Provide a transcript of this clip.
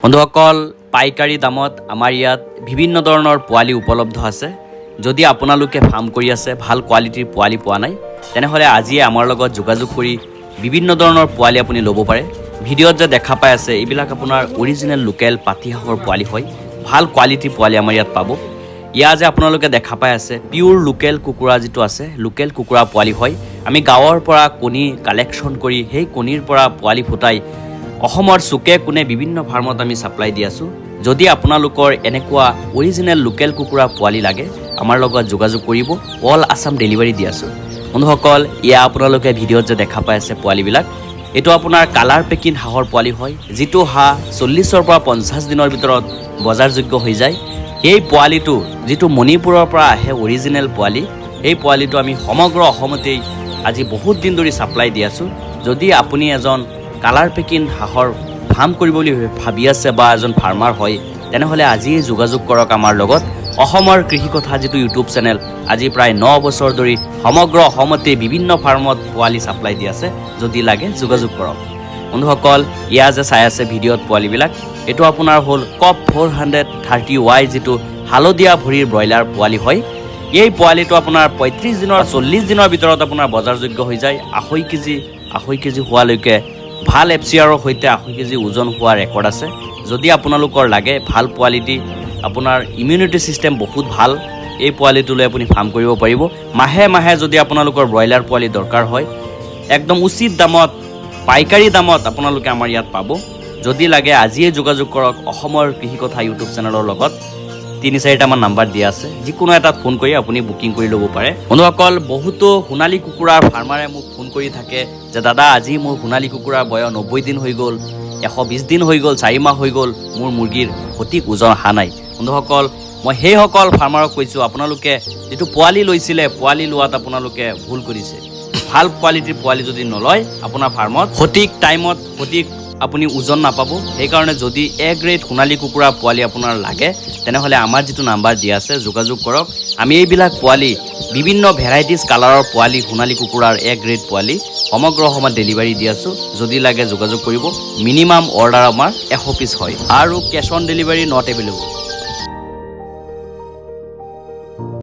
বন্ধুসকল পাইকাৰী দামত আমাৰ ইয়াত বিভিন্ন ধৰণৰ পোৱালি উপলব্ধ আছে। যদি আপোনালোকে ফাৰ্ম কৰি আছে ভাল কোৱালিটিৰ পোৱালি পোৱা নাই তেনেহলে আজিয়ে আমাৰ লগত যোগাযোগ কৰি বিভিন্ন ধৰণৰ পোৱালি আপুনি ল'ব পাৰে। ভিডিঅ'ত যে দেখা পাই আছে এইবিলাক আপোনাৰ অৰিজিনেল লোকেল পাতিহাঁহৰ পোৱালি হয়। ভাল কোৱালিটিৰ পোৱালি আমাৰ ইয়াত পাব। ইয়া যে আপোনালোকে দেখা পাই আছে পিওৰ লোকেল কুকুৰা যিটো আছে লোকেল কুকুৰা পোৱালি হয়। আমি গাঁৱৰ পৰা কণী কালেকশ্যন কৰি সেই কণীৰ পৰা পোৱালি ফুটাই অসমৰ চুকে কোণে বিভিন্ন ফাৰ্মত আমি সাপ্লাই দি আছোঁ। যদি আপোনালোকৰ এনেকুৱা অৰিজিনেল লোকেল কুকুৰা পোৱালি লাগে আমাৰ লগত যোগাযোগ কৰিব। অল আছাম ডেলিভাৰী দি আছোঁ। বন্ধুসকল ইয়া আপোনালোকে ভিডিঅ'ত যে দেখা পাই আছে পোৱালিবিলাক এইটো আপোনাৰ কালাৰ পেকিং হাঁহৰ পোৱালি হয়, যিটো হাঁহ 40ৰ পৰা 50 দিনৰ ভিতৰত বজাৰযোগ্য হৈ যায়। এই পোৱালিটো যিটো মণিপুৰৰ পৰা আহে অৰিজিনেল পোৱালি, এই পোৱালিটো আমি সমগ্ৰ অসমতেই আজি বহুত দিন ধৰি সাপ্লাই দি আছোঁ। যদি আপুনি এজন কালাৰ পেকিং হাঁহৰ ফাৰ্ম কৰিব বুলি ভাবি আছে বা এজন ফাৰ্মাৰ হয় তেনেহ'লে আজিয়ে যোগাযোগ কৰক আমাৰ লগত। অসমৰ কৃষি কথা যিটো ইউটিউব চেনেল আজি প্ৰায় 9 বছৰ ধৰি সমগ্ৰ অসমতে বিভিন্ন ফাৰ্মত পোৱালি সাপ্লাই দি আছে। যদি লাগে যোগাযোগ কৰক। বন্ধুসকল ইয়া যে চাই আছে ভিডিঅ'ত পোৱালিবিলাক এইটো আপোনাৰ হ'ল কপ 430Y যিটো হালধীয়া ভৰিৰ ব্ৰইলাৰ পোৱালি হয়। এই পোৱালিটো আপোনাৰ 35 দিনৰ 40 দিনৰ ভিতৰত আপোনাৰ বজাৰযোগ্য হৈ যায়। 2.5 কেজি হোৱালৈকে ভাল FCRৰ সৈতে 2.5 কেজি ওজন হোৱা ৰেকৰ্ড আছে। যদি আপোনালোকৰ লাগে ভাল কোৱালিটি আপোনাৰ ইমিউনিটি চিষ্টেম বহুত ভাল, এই পোৱালিটো লৈ আপুনি ফাৰ্ম কৰিব পাৰিব। মাহে মাহে যদি আপোনালোকৰ ব্ৰইলাৰ পোৱালি দৰকাৰ হয় একদম উচিত দামত পাইকাৰী দামত আপোনালোকে আমাৰ ইয়াত পাব। যদি লাগে আজিয়ে যোগাযোগ কৰক অসমৰ কৃষি কথা ইউটিউব চেনেলৰ লগত। 3-4টামান নাম্বাৰ দিয়া আছে, যিকোনো এটাত ফোন কৰি আপুনি বুকিং কৰি ল'ব পাৰে। বন্ধুসকল বহুতো সোণালী কুকুৰাৰ ফাৰ্মাৰে মোক ফোন কৰি থাকে যে দাদা আজি মোৰ সোণালী কুকুৰাৰ বয়স 90 দিন হৈ গ'ল, 120 দিন হৈ গ'ল, 4 মাহ হৈ গ'ল, মোৰ মুৰ্গীৰ সঠিক ওজন অহা নাই। বন্ধুসকল মই সেইসকল ফাৰ্মাৰক কৈছোঁ আপোনালোকে যিটো পোৱালি লৈছিলে পোৱালি লোৱাত আপোনালোকে ভুল কৰিছে। ভাল কোৱালিটিৰ পোৱালি যদি নলয় আপোনাৰ ফাৰ্মত সঠিক টাইমত সঠিক আপুনি ওজন নাপাব। সেইকাৰণে যদি A গ্ৰেড সোণালী কুকুৰা পোৱালি আপোনাৰ লাগে তেনেহ'লে আমাৰ যিটো নাম্বাৰ দিয়া আছে যোগাযোগ কৰক। আমি এইবিলাক পোৱালি বিভিন্ন ভেৰাইটিজ কালাৰৰ পোৱালি সোণালী কুকুৰাৰ A গ্ৰেড পোৱালি সমগ্ৰ অসমত ডেলিভাৰী দি আছোঁ। যদি লাগে যোগাযোগ কৰিব। মিনিমাম অৰ্ডাৰ আমাৰ 100 পিচ হয় আৰু cash on delivery not available.